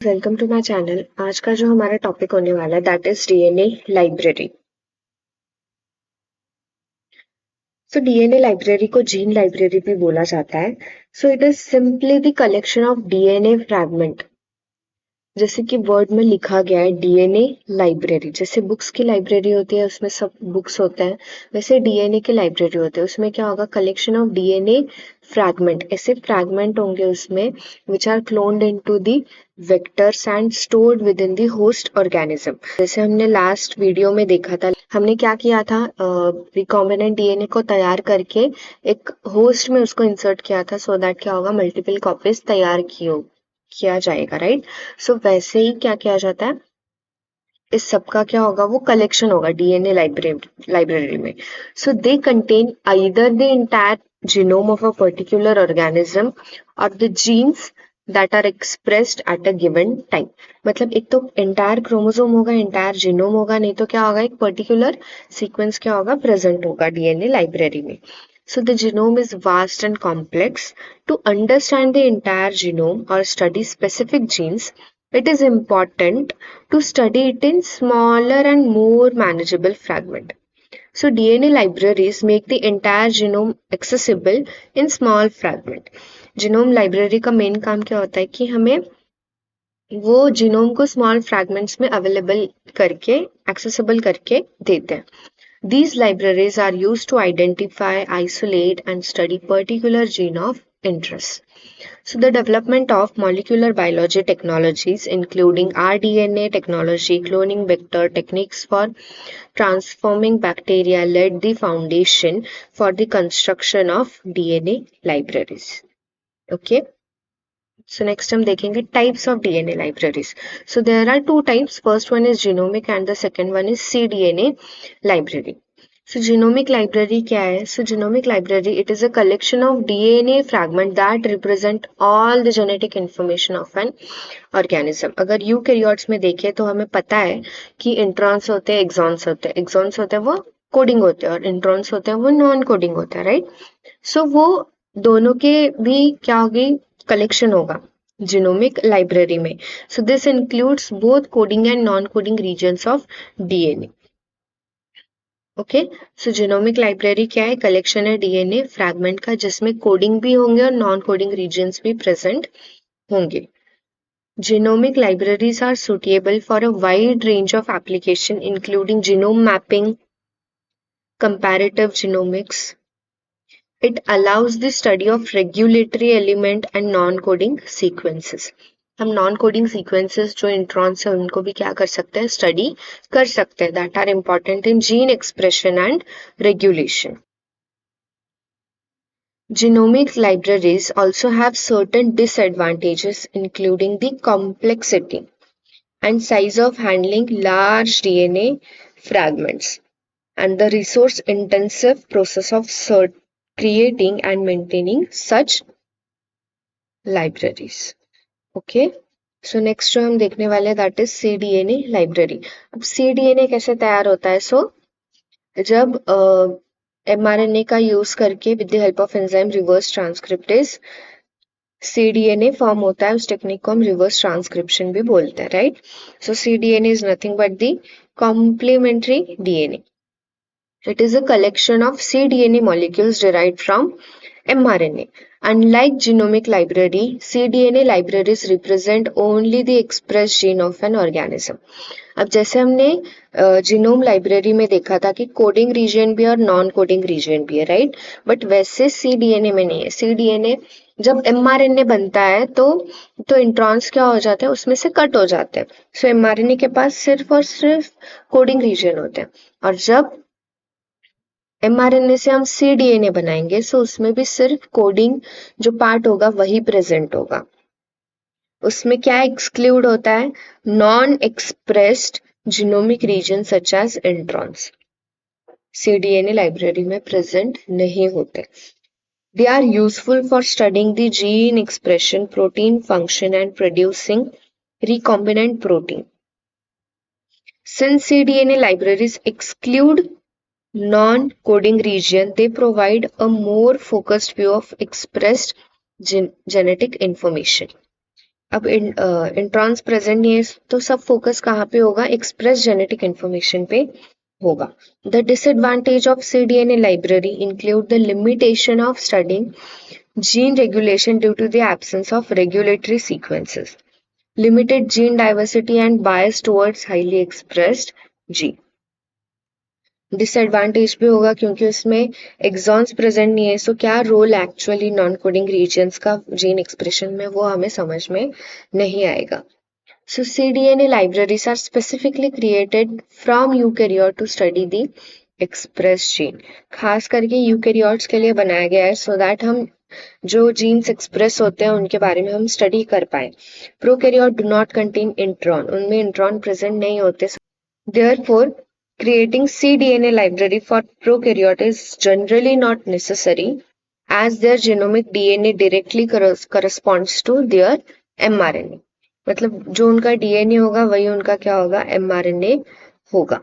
Welcome to my channel. आज का जो हमारा टॉपिक होने वाला है that is DNA library. So DNA library को जीन लाइब्रेरी भी बोला जाता है। So it is simply the collection of DNA fragment. जैसे कि वर्ड में लिखा गया है डीएनए लाइब्रेरी, जैसे बुक्स की लाइब्रेरी होती है उसमें सब बुक्स होते हैं, वैसे डीएनए की लाइब्रेरी होती है। उसमें क्या होगा, कलेक्शन ऑफ डीएनए फ्रैगमेंट। ऐसे फ्रैगमेंट होंगे उसमें which are cloned into the vectors and stored within the host organism. जैसे हमने लास्ट वीडियो में देखा था, हमने क्या किया था, रिकॉम्बिनेंट डीएनए को तैयार करके एक होस्ट में उसको इंसर्ट किया था सो दैट क्या होगा, मल्टीपल कॉपीज तैयार किया जाएगा, राइट। सो वैसे ही क्या किया जाता है, इस सब का क्या होगा, वो कलेक्शन होगा डीएनए लाइब्रेरी में। So they contain either the entire genome of a particular organism और the genes that are expressed at a given time. मतलब एक तो एंटायर क्रोमोसोम होगा, एंटायर जीनोम होगा, नहीं तो क्या होगा, एक पर्टिकुलर सीक्वेंस क्या होगा, प्रेजेंट होगा डीएनए लाइब्रेरी में। So the genome is vast and complex. To understand the entire genome or study specific genes, it is important to study it in smaller and more manageable fragment. So DNA libraries make the entire genome accessible in small fragment. Genome library का main काम क्या होता है कि हमें वो genome को small fragments में अवेलेबल करके, एक्सेसिबल करके देते हैं। These libraries are used to identify, isolate, and study particular gene of interest. So, the development of molecular biology technologies, including rDNA technology, cloning vector techniques for transforming bacteria, laid the foundation for the construction of DNA libraries. Okay. So next हम देखेंगे types of DNA libraries. So there are two types. First one is genomic and the second one is cDNA library. So genomic library क्या है? So genomic library, it is a collection of DNA fragment that represent all the genetic information of an organism. अगर eukaryotes में देखें तो हमें पता है कि इंट्रॉन्स होते हैं, एक्सॉन्स होते हैं। एक्सॉन्स होते हैं वो कोडिंग होते हैं और इंट्रॉन्स होते हैं वो नॉन कोडिंग होते हैं, राइट। सो वो दोनों के भी क्या होगी, कलेक्शन होगा genomic library में. So this includes both coding and non-coding regions of DNA. Okay, so genomic library क्या है, कलेक्शन है डीएनए फ्रैगमेंट का जिसमें कोडिंग भी होंगे और नॉन कोडिंग रीजन्स भी प्रेजेंट होंगे. Genomic libraries are suitable for a wide range of application including genome mapping, comparative genomics. It allows the study of regulatory element and non-coding sequences. हम non coding sequences जो introns है उनको भी क्या कर सकते हैं, स्टडी कर सकते हैं, that are important in gene expression and regulation. Genomic libraries also have certain disadvantages, including the complexity and size of handling large DNA fragments and the resource intensive process of creating and maintaining such libraries. Okay. So next जो हम देखने वाले हैं that is cDNA library. अब cDNA कैसे तैयार होता है? सो जब mRNA का यूज करके with the help of enzyme reverse transcriptase cDNA form होता है, उस टेक्निक को हम रिवर्स ट्रांसक्रिप्शन भी बोलते हैं, right. So cDNA is nothing but the complementary DNA. It is a collection of cDNA molecules derived from mRNA. Unlike genomic library, cDNA libraries represent only the expressed gene of an organism. अब जैसे हमने genome library में देखा था कि coding region भी और non coding region भी है, राइट. बट वैसे cDNA में नहीं है. cDNA जब mRNA बनता है तो इंट्रॉन्स क्या हो जाते हैं, उसमें से कट हो जाते हैं. सो mRNA के पास सिर्फ और सिर्फ कोडिंग रीजन होते हैं, और जब mRNA से हम cDNA बनाएंगे सो उसमें भी सिर्फ कोडिंग जो पार्ट होगा वही प्रेजेंट होगा. उसमें क्या एक्सक्लूड होता है, non expressed genomic region such as introns cDNA library में प्रेजेंट नहीं होते. They are useful for studying the gene expression, protein function and producing recombinant protein. Since cDNA libraries exclude non-coding region, they provide a more focused view of expressed genetic information. अब introns present नहीं है तो सब focus कहाँ पे होगा, express genetic information पे होगा. The disadvantage of cDNA library include the limitation of studying gene regulation due to the absence of regulatory sequences, limited gene diversity and bias towards highly expressed gene. Disadvantage भी होगा क्योंकि उसमें exons present नहीं है, so क्या role actually non coding regions का gene expression में वो हमें समझ में नहीं आएगा. So cDNA libraries are specifically created from eukaryote to study the express gene. खास करके यूकेरियोट्स के लिए बनाया गया है so that हम जो जीन्स एक्सप्रेस होते हैं उनके बारे में हम स्टडी कर पाए. Prokaryote do not contain intron, उनमें इंट्रॉन प्रेजेंट नहीं होते. Therefore, creating cDNA library for prokaryote is generally not necessary as their genomic DNA directly corresponds to their mRNA. मतलब जो उनका DNA होगा वही उनका क्या होगा, mRNA होगा.